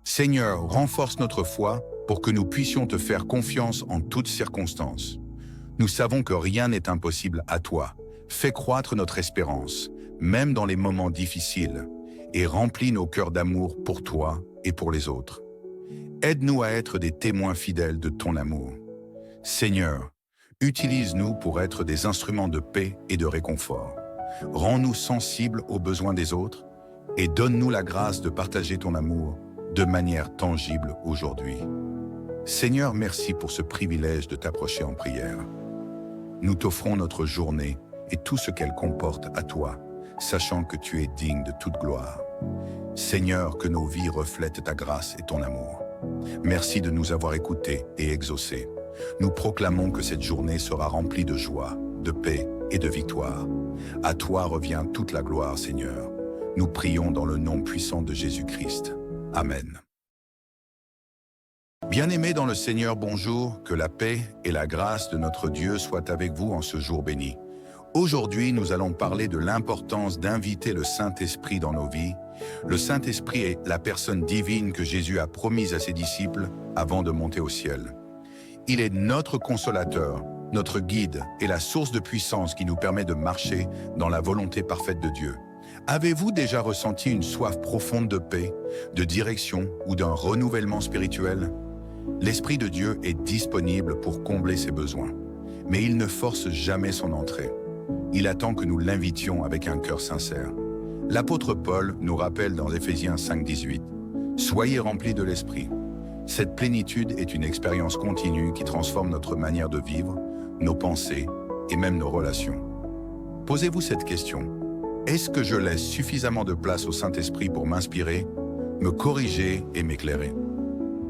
Seigneur, renforce notre foi pour que nous puissions te faire confiance en toutes circonstances. Nous savons que rien n'est impossible à toi. Fais croître notre espérance, même dans les moments difficiles, et remplis nos cœurs d'amour pour toi et pour les autres. Aide-nous à être des témoins fidèles de ton amour. Seigneur, utilise-nous pour être des instruments de paix et de réconfort. Rends-nous sensibles aux besoins des autres et donne-nous la grâce de partager ton amour de manière tangible aujourd'hui. Seigneur, merci pour ce privilège de t'approcher en prière. Nous t'offrons notre journée et tout ce qu'elle comporte à toi, sachant que tu es digne de toute gloire. Seigneur, que nos vies reflètent ta grâce et ton amour. Merci de nous avoir écoutés et exaucés. Nous proclamons que cette journée sera remplie de joie, de paix et de victoire. À toi revient toute la gloire, Seigneur. Nous prions dans le nom puissant de Jésus-Christ. Amen. Bien-aimés dans le Seigneur, bonjour, que la paix et la grâce de notre Dieu soient avec vous en ce jour béni. Aujourd'hui, nous allons parler de l'importance d'inviter le Saint-Esprit dans nos vies. Le Saint-Esprit est la personne divine que Jésus a promise à ses disciples avant de monter au ciel. Il est notre consolateur, notre guide et la source de puissance qui nous permet de marcher dans la volonté parfaite de Dieu. Avez-vous déjà ressenti une soif profonde de paix, de direction ou d'un renouvellement spirituel ? L'Esprit de Dieu est disponible pour combler ses besoins, mais il ne force jamais son entrée. Il attend que nous l'invitions avec un cœur sincère. L'apôtre Paul nous rappelle dans Éphésiens 5,18 « Soyez remplis de l'Esprit ». Cette plénitude est une expérience continue qui transforme notre manière de vivre, nos pensées et même nos relations. Posez-vous cette question. Est-ce que je laisse suffisamment de place au Saint-Esprit pour m'inspirer, me corriger et m'éclairer ?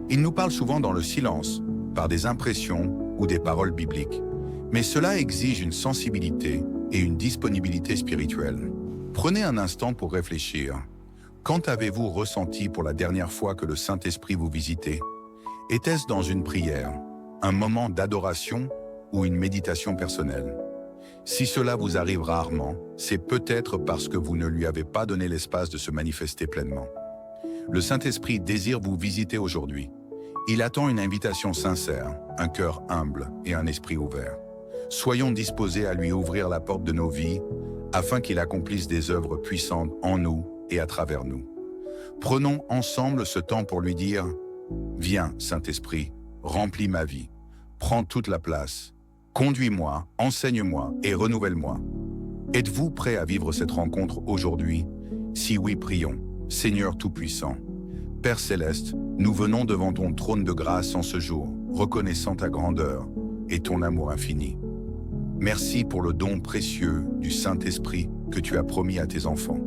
Il nous parle souvent dans le silence, par des impressions ou des paroles bibliques. Mais cela exige une sensibilité et une disponibilité spirituelle. Prenez un instant pour réfléchir. Quand avez-vous ressenti pour la dernière fois que le Saint-Esprit vous visitait ? Était-ce dans une prière, un moment d'adoration ou une méditation personnelle ? Si cela vous arrive rarement, c'est peut-être parce que vous ne lui avez pas donné l'espace de se manifester pleinement. Le Saint-Esprit désire vous visiter aujourd'hui. Il attend une invitation sincère, un cœur humble et un esprit ouvert. Soyons disposés à lui ouvrir la porte de nos vies afin qu'il accomplisse des œuvres puissantes en nous et à travers nous. Prenons ensemble ce temps pour lui dire « Viens, Saint-Esprit, remplis ma vie, prends toute la place, conduis-moi, enseigne-moi et renouvelle-moi. » Êtes-vous prêt à vivre cette rencontre aujourd'hui ? Si oui, prions. Seigneur Tout-Puissant, Père Céleste, nous venons devant ton trône de grâce en ce jour, reconnaissant ta grandeur et ton amour infini. Merci pour le don précieux du Saint-Esprit que tu as promis à tes enfants,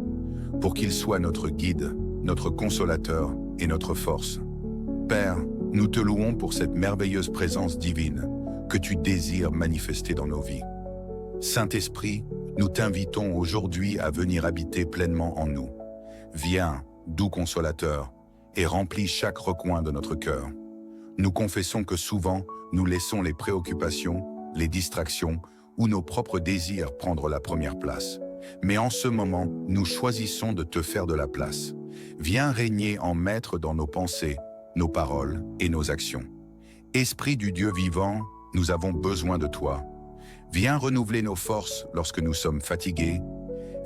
pour qu'il soit notre guide, notre consolateur et notre force. Père, nous te louons pour cette merveilleuse présence divine que tu désires manifester dans nos vies. Saint-Esprit, nous t'invitons aujourd'hui à venir habiter pleinement en nous. Viens, doux consolateur, et remplis chaque recoin de notre cœur. Nous confessons que souvent, nous laissons les préoccupations, les distractions ou nos propres désirs prendre la première place. Mais en ce moment, nous choisissons de te faire de la place. Viens régner en maître dans nos pensées, nos paroles et nos actions. Esprit du Dieu vivant, nous avons besoin de toi. Viens renouveler nos forces lorsque nous sommes fatigués,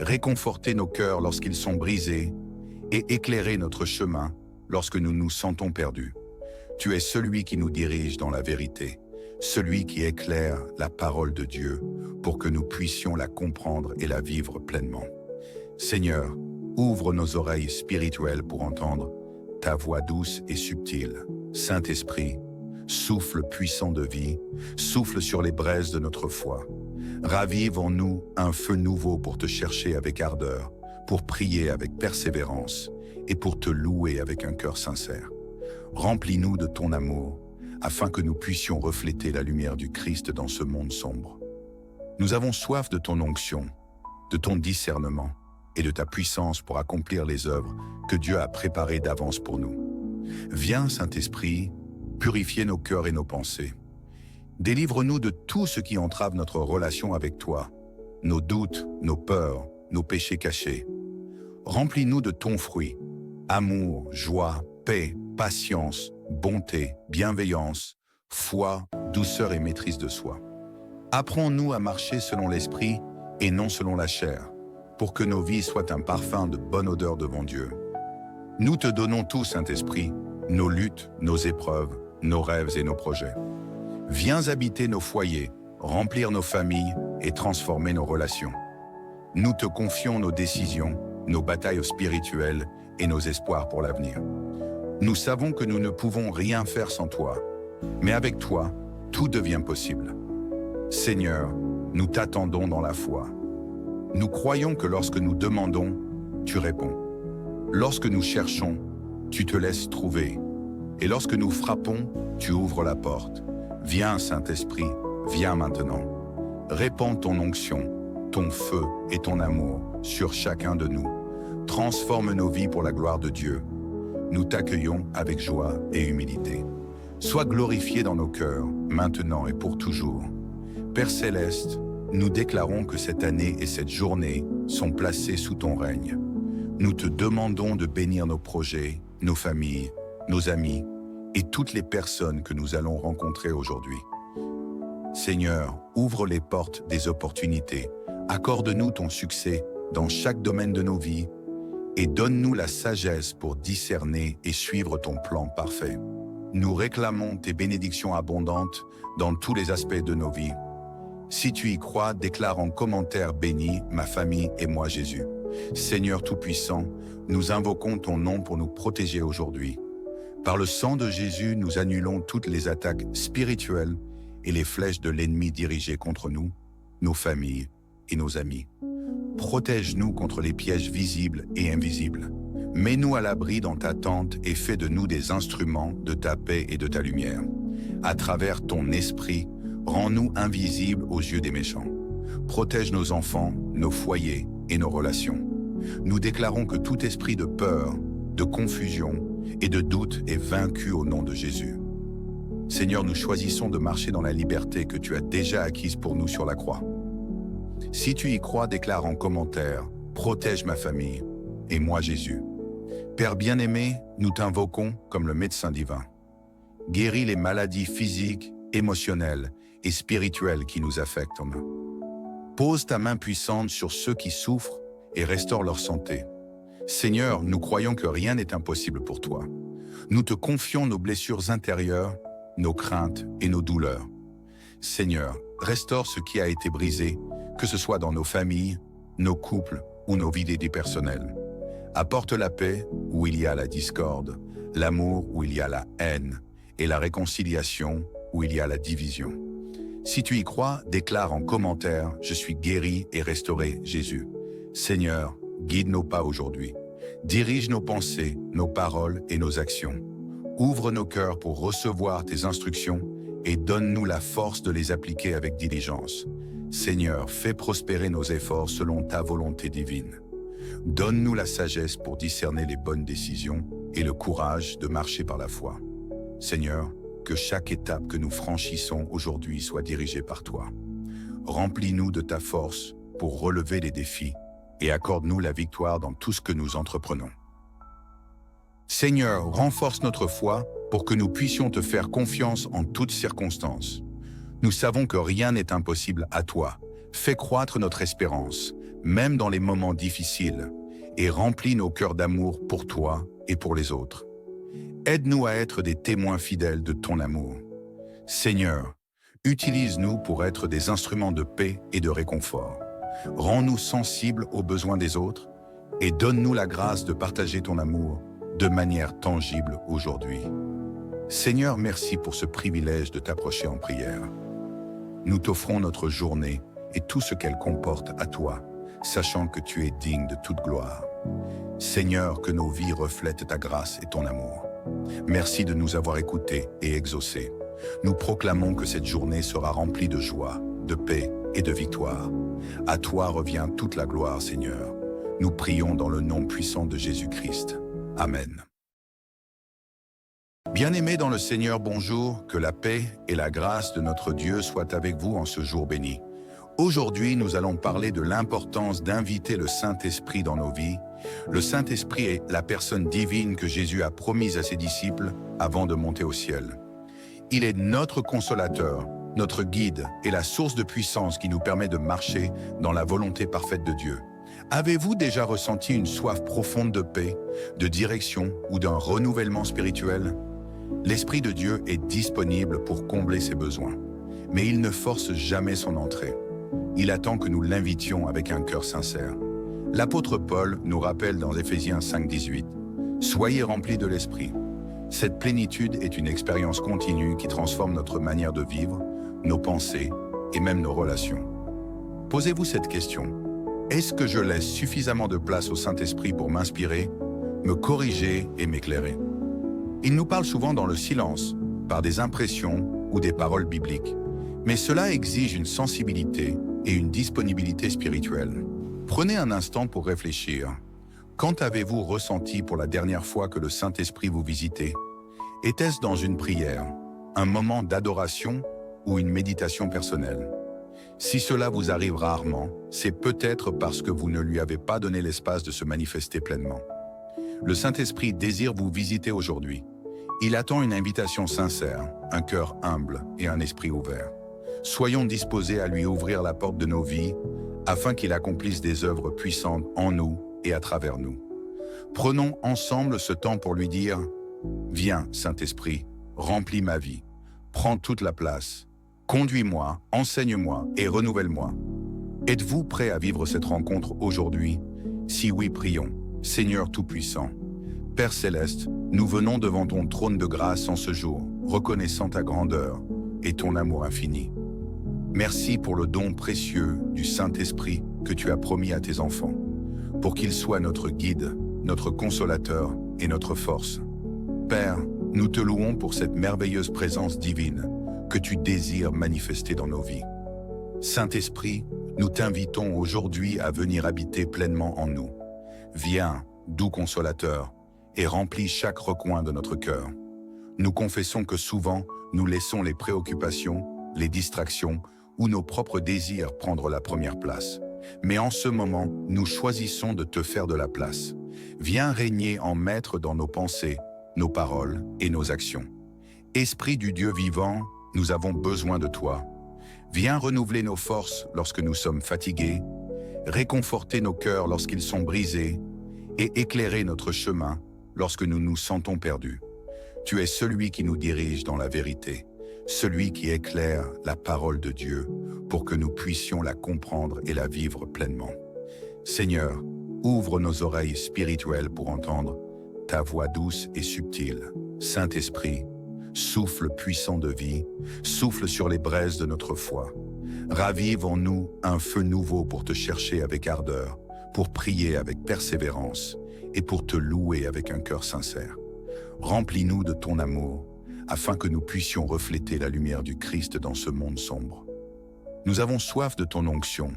réconforter nos cœurs lorsqu'ils sont brisés et éclairer notre chemin lorsque nous nous sentons perdus. Tu es celui qui nous dirige dans la vérité, celui qui éclaire la parole de Dieu pour que nous puissions la comprendre et la vivre pleinement. Seigneur, ouvre nos oreilles spirituelles pour entendre ta voix douce et subtile. Saint-Esprit, souffle puissant de vie, souffle sur les braises de notre foi. Ravive en nous un feu nouveau pour te chercher avec ardeur, pour prier avec persévérance et pour te louer avec un cœur sincère. Remplis-nous de ton amour, afin que nous puissions refléter la lumière du Christ dans ce monde sombre. Nous avons soif de ton onction, de ton discernement et de ta puissance pour accomplir les œuvres que Dieu a préparées d'avance pour nous. Viens, Saint-Esprit, purifier nos cœurs et nos pensées. Délivre-nous de tout ce qui entrave notre relation avec toi, nos doutes, nos peurs, nos péchés cachés. Remplis-nous de ton fruit, amour, joie, paix, patience, bonté, bienveillance, foi, douceur et maîtrise de soi. Apprends-nous à marcher selon l'esprit et non selon la chair, pour que nos vies soient un parfum de bonne odeur devant Dieu. Nous te donnons tout, Saint-Esprit, nos luttes, nos épreuves, nos rêves et nos projets. Viens habiter nos foyers, remplir nos familles et transformer nos relations. Nous te confions nos décisions, nos batailles spirituelles et nos espoirs pour l'avenir. Nous savons que nous ne pouvons rien faire sans toi, mais avec toi, tout devient possible. Seigneur, nous t'attendons dans la foi. Nous croyons que lorsque nous demandons, tu réponds. Lorsque nous cherchons, tu te laisses trouver. Et lorsque nous frappons, tu ouvres la porte. Viens, Saint-Esprit, viens maintenant. Répands ton onction, ton feu et ton amour sur chacun de nous. Transforme nos vies pour la gloire de Dieu. Nous t'accueillons avec joie et humilité. Sois glorifié dans nos cœurs, maintenant et pour toujours. Père Céleste, nous déclarons que cette année et cette journée sont placées sous ton règne. Nous te demandons de bénir nos projets, nos familles, nos amis et toutes les personnes que nous allons rencontrer aujourd'hui. Seigneur, ouvre les portes des opportunités, accorde-nous ton succès dans chaque domaine de nos vies et donne-nous la sagesse pour discerner et suivre ton plan parfait. Nous réclamons tes bénédictions abondantes dans tous les aspects de nos vies. Si tu y crois, déclare en commentaire béni, ma famille et moi Jésus. Seigneur Tout-Puissant, nous invoquons ton nom pour nous protéger aujourd'hui. Par le sang de Jésus, nous annulons toutes les attaques spirituelles et les flèches de l'ennemi dirigées contre nous, nos familles et nos amis. Protège-nous contre les pièges visibles et invisibles. Mets-nous à l'abri dans ta tente et fais de nous des instruments de ta paix et de ta lumière. À travers ton esprit, rends-nous invisibles aux yeux des méchants. Protège nos enfants, nos foyers et nos relations. Nous déclarons que tout esprit de peur, de confusion et de doute est vaincu au nom de Jésus. Seigneur, nous choisissons de marcher dans la liberté que tu as déjà acquise pour nous sur la croix. Si tu y crois, déclare en commentaire « Protège ma famille et moi Jésus ». Père bien-aimé, nous t'invoquons comme le médecin divin. Guéris les maladies physiques, émotionnelles et spirituelles qui nous affectent. Pose ta main puissante sur ceux qui souffrent et restaure leur santé. Seigneur, nous croyons que rien n'est impossible pour toi. Nous te confions nos blessures intérieures, nos craintes et nos douleurs. Seigneur, restaure ce qui a été brisé, que ce soit dans nos familles, nos couples ou nos vies personnelles. Apporte la paix où il y a la discorde, l'amour où il y a la haine et la réconciliation où il y a la division. Si tu y crois, déclare en commentaire « Je suis guéri et restauré, Jésus ». Seigneur, guide nos pas aujourd'hui. Dirige nos pensées, nos paroles et nos actions. Ouvre nos cœurs pour recevoir tes instructions et donne-nous la force de les appliquer avec diligence. Seigneur, fais prospérer nos efforts selon ta volonté divine. Donne-nous la sagesse pour discerner les bonnes décisions et le courage de marcher par la foi. Seigneur, que chaque étape que nous franchissons aujourd'hui soit dirigée par toi. Remplis-nous de ta force pour relever les défis et accorde-nous la victoire dans tout ce que nous entreprenons. Seigneur, renforce notre foi pour que nous puissions te faire confiance en toutes circonstances. Nous savons que rien n'est impossible à toi. Fais croître notre espérance, même dans les moments difficiles, et remplis nos cœurs d'amour pour toi et pour les autres. Aide-nous à être des témoins fidèles de ton amour. Seigneur, utilise-nous pour être des instruments de paix et de réconfort. Rends-nous sensibles aux besoins des autres et donne-nous la grâce de partager ton amour de manière tangible aujourd'hui. Seigneur, merci pour ce privilège de t'approcher en prière. Nous t'offrons notre journée et tout ce qu'elle comporte à toi, sachant que tu es digne de toute gloire. Seigneur, que nos vies reflètent ta grâce et ton amour. Merci de nous avoir écoutés et exaucés. Nous proclamons que cette journée sera remplie de joie, de paix et de victoire. À toi revient toute la gloire, Seigneur. Nous prions dans le nom puissant de Jésus-Christ. Amen. Bien-aimés dans le Seigneur, bonjour, que la paix et la grâce de notre Dieu soient avec vous en ce jour béni. Aujourd'hui, nous allons parler de l'importance d'inviter le Saint-Esprit dans nos vies. Le Saint-Esprit est la personne divine que Jésus a promise à ses disciples avant de monter au ciel. Il est notre consolateur, notre guide et la source de puissance qui nous permet de marcher dans la volonté parfaite de Dieu. Avez-vous déjà ressenti une soif profonde de paix, de direction ou d'un renouvellement spirituel? L'Esprit de Dieu est disponible pour combler ses besoins, mais il ne force jamais son entrée. Il attend que nous l'invitions avec un cœur sincère. L'apôtre Paul nous rappelle dans Éphésiens 5,18 « Soyez remplis de l'Esprit ». Cette plénitude est une expérience continue qui transforme notre manière de vivre, nos pensées et même nos relations. Posez-vous cette question. Est-ce que je laisse suffisamment de place au Saint-Esprit pour m'inspirer, me corriger et m'éclairer? Il nous parle souvent dans le silence, par des impressions ou des paroles bibliques. Mais cela exige une sensibilité et une disponibilité spirituelle. Prenez un instant pour réfléchir. Quand avez-vous ressenti pour la dernière fois que le Saint-Esprit vous visitait? Était-ce dans une prière, un moment d'adoration ou une méditation personnelle. Si cela vous arrive rarement, c'est peut-être parce que vous ne lui avez pas donné l'espace de se manifester pleinement. Le Saint-Esprit désire vous visiter aujourd'hui. Il attend une invitation sincère, un cœur humble et un esprit ouvert. Soyons disposés à lui ouvrir la porte de nos vies afin qu'il accomplisse des œuvres puissantes en nous et à travers nous. Prenons ensemble ce temps pour lui dire « Viens, Saint-Esprit, remplis ma vie, prends toute la place, conduis-moi, enseigne-moi et renouvelle-moi. » Êtes-vous prêt à vivre cette rencontre aujourd'hui? Si oui, prions. Seigneur Tout-Puissant, Père Céleste, nous venons devant ton trône de grâce en ce jour, reconnaissant ta grandeur et ton amour infini. Merci pour le don précieux du Saint-Esprit que tu as promis à tes enfants, pour qu'il soit notre guide, notre consolateur et notre force. Père, nous te louons pour cette merveilleuse présence divine que tu désires manifester dans nos vies. Saint-Esprit, nous t'invitons aujourd'hui à venir habiter pleinement en nous. Viens, doux consolateur, et remplis chaque recoin de notre cœur. Nous confessons que souvent, nous laissons les préoccupations, les distractions ou nos propres désirs prendre la première place. Mais en ce moment, nous choisissons de te faire de la place. Viens régner en maître dans nos pensées, nos paroles et nos actions. Esprit du Dieu vivant, nous avons besoin de toi. Viens renouveler nos forces lorsque nous sommes fatigués, réconforter nos cœurs lorsqu'ils sont brisés et éclairer notre chemin lorsque nous nous sentons perdus. Tu es celui qui nous dirige dans la vérité, celui qui éclaire la parole de Dieu pour que nous puissions la comprendre et la vivre pleinement. Seigneur, ouvre nos oreilles spirituelles pour entendre ta voix douce et subtile. Saint-Esprit, souffle puissant de vie, souffle sur les braises de notre foi. Ravive en nous un feu nouveau pour te chercher avec ardeur, pour prier avec persévérance et pour te louer avec un cœur sincère. Remplis-nous de ton amour, afin que nous puissions refléter la lumière du Christ dans ce monde sombre. Nous avons soif de ton onction,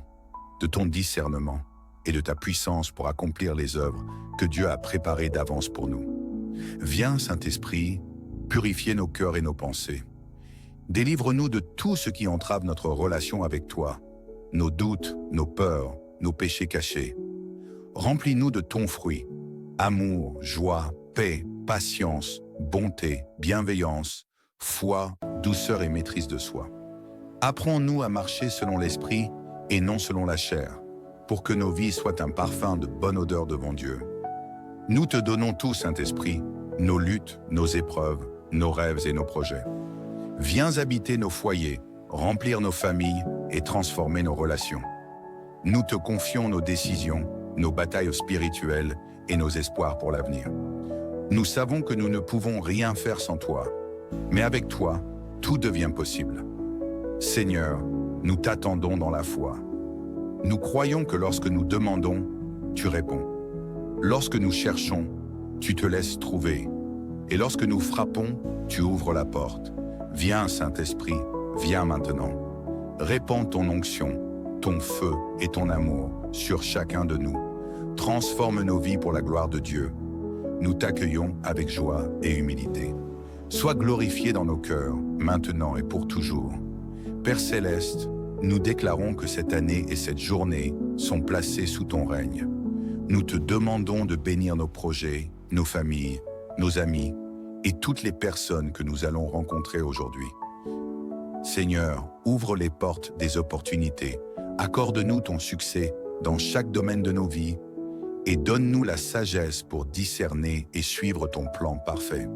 de ton discernement et de ta puissance pour accomplir les œuvres que Dieu a préparées d'avance pour nous. Viens, Saint-Esprit, purifier nos cœurs et nos pensées. Délivre-nous de tout ce qui entrave notre relation avec toi, nos doutes, nos peurs, nos péchés cachés. Remplis-nous de ton fruit, amour, joie, paix, patience, bonté, bienveillance, foi, douceur et maîtrise de soi. Apprends-nous à marcher selon l'esprit et non selon la chair, pour que nos vies soient un parfum de bonne odeur devant Dieu. Nous te donnons tout, Saint-Esprit, nos luttes, nos épreuves, nos rêves et nos projets. Viens habiter nos foyers, remplir nos familles et transformer nos relations. Nous te confions nos décisions, nos batailles spirituelles et nos espoirs pour l'avenir. Nous savons que nous ne pouvons rien faire sans toi, mais avec toi, tout devient possible. Seigneur, nous t'attendons dans la foi. Nous croyons que lorsque nous demandons, tu réponds. Lorsque nous cherchons, tu te laisses trouver. Et lorsque nous frappons, tu ouvres la porte. Viens, Saint-Esprit, viens maintenant. Répands ton onction, ton feu et ton amour sur chacun de nous. Transforme nos vies pour la gloire de Dieu. Nous t'accueillons avec joie et humilité. Sois glorifié dans nos cœurs, maintenant et pour toujours. Père Céleste, nous déclarons que cette année et cette journée sont placées sous ton règne. Nous te demandons de bénir nos projets, nos familles, nos amis et toutes les personnes que nous allons rencontrer aujourd'hui. Seigneur, ouvre les portes des opportunités, accorde-nous ton succès dans chaque domaine de nos vies et donne-nous la sagesse pour discerner et suivre ton plan parfait.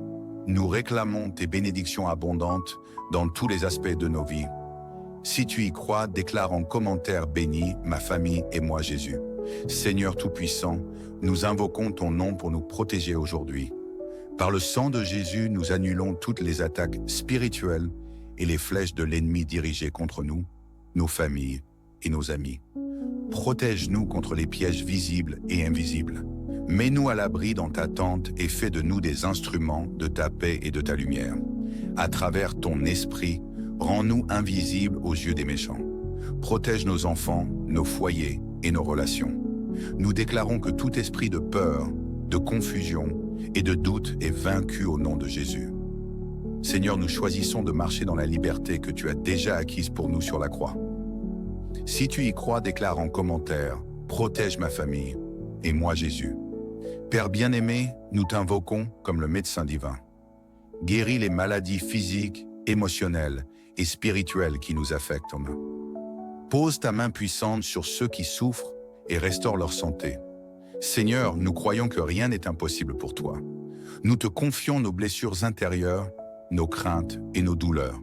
Nous réclamons tes bénédictions abondantes dans tous les aspects de nos vies. Si tu y crois, déclare en commentaire béni, ma famille et moi Jésus. Seigneur Tout-Puissant, nous invoquons ton nom pour nous protéger aujourd'hui. Par le sang de Jésus, nous annulons toutes les attaques spirituelles et les flèches de l'ennemi dirigées contre nous, nos familles et nos amis. Protège-nous contre les pièges visibles et invisibles. Mets-nous à l'abri dans ta tente et fais de nous des instruments de ta paix et de ta lumière. À travers ton esprit, rends-nous invisibles aux yeux des méchants. Protège nos enfants, nos foyers et nos relations. Nous déclarons que tout esprit de peur, de confusion et de doute est vaincu au nom de Jésus. Seigneur, nous choisissons de marcher dans la liberté que tu as déjà acquise pour nous sur la croix. Si tu y crois, déclare en commentaire, protège ma famille et moi Jésus. Père bien-aimé, nous t'invoquons comme le médecin divin. Guéris les maladies physiques, émotionnelles et spirituelles qui nous affectent. Pose ta main puissante sur ceux qui souffrent et restaure leur santé. Seigneur, nous croyons que rien n'est impossible pour toi. Nous te confions nos blessures intérieures, nos craintes et nos douleurs.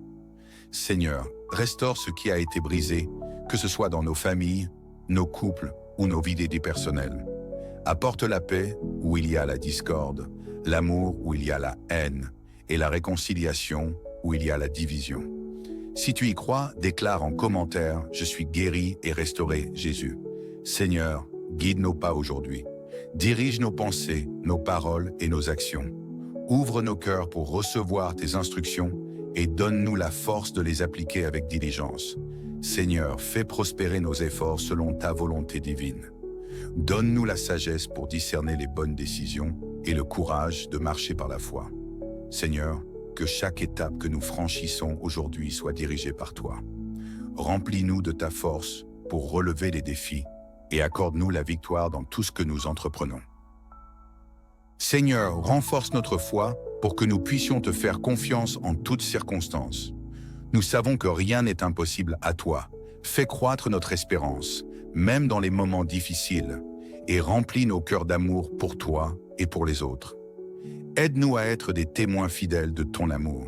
Seigneur, restaure ce qui a été brisé, que ce soit dans nos familles, nos couples ou nos vies personnelles. Apporte la paix où il y a la discorde, l'amour où il y a la haine et la réconciliation où il y a la division. Si tu y crois, déclare en commentaire « Je suis guéri et restauré, Jésus ». Seigneur, guide nos pas aujourd'hui. Dirige nos pensées, nos paroles et nos actions. Ouvre nos cœurs pour recevoir tes instructions et donne-nous la force de les appliquer avec diligence. Seigneur, fais prospérer nos efforts selon ta volonté divine. Donne-nous la sagesse pour discerner les bonnes décisions et le courage de marcher par la foi. Seigneur, que chaque étape que nous franchissons aujourd'hui soit dirigée par toi. Remplis-nous de ta force pour relever les défis et accorde-nous la victoire dans tout ce que nous entreprenons. Seigneur, renforce notre foi pour que nous puissions te faire confiance en toutes circonstances. Nous savons que rien n'est impossible à toi. Fais croître notre espérance, même dans les moments difficiles, et remplis nos cœurs d'amour pour toi et pour les autres. Aide-nous à être des témoins fidèles de ton amour.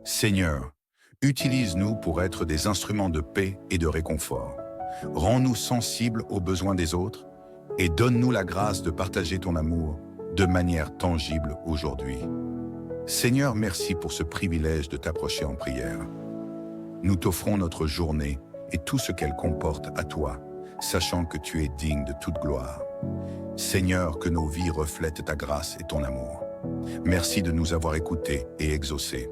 Seigneur, utilise-nous pour être des instruments de paix et de réconfort. Rends-nous sensibles aux besoins des autres et donne-nous la grâce de partager ton amour de manière tangible aujourd'hui. Seigneur, merci pour ce privilège de t'approcher en prière. Nous t'offrons notre journée et tout ce qu'elle comporte à toi, sachant que tu es digne de toute gloire. Seigneur, que nos vies reflètent ta grâce et ton amour. Merci de nous avoir écoutés et exaucés.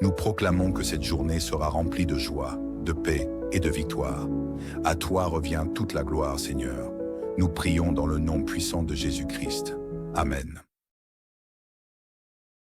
Nous proclamons que cette journée sera remplie de joie, de paix et de victoire. À toi revient toute la gloire, Seigneur. Nous prions dans le nom puissant de Jésus-Christ. Amen.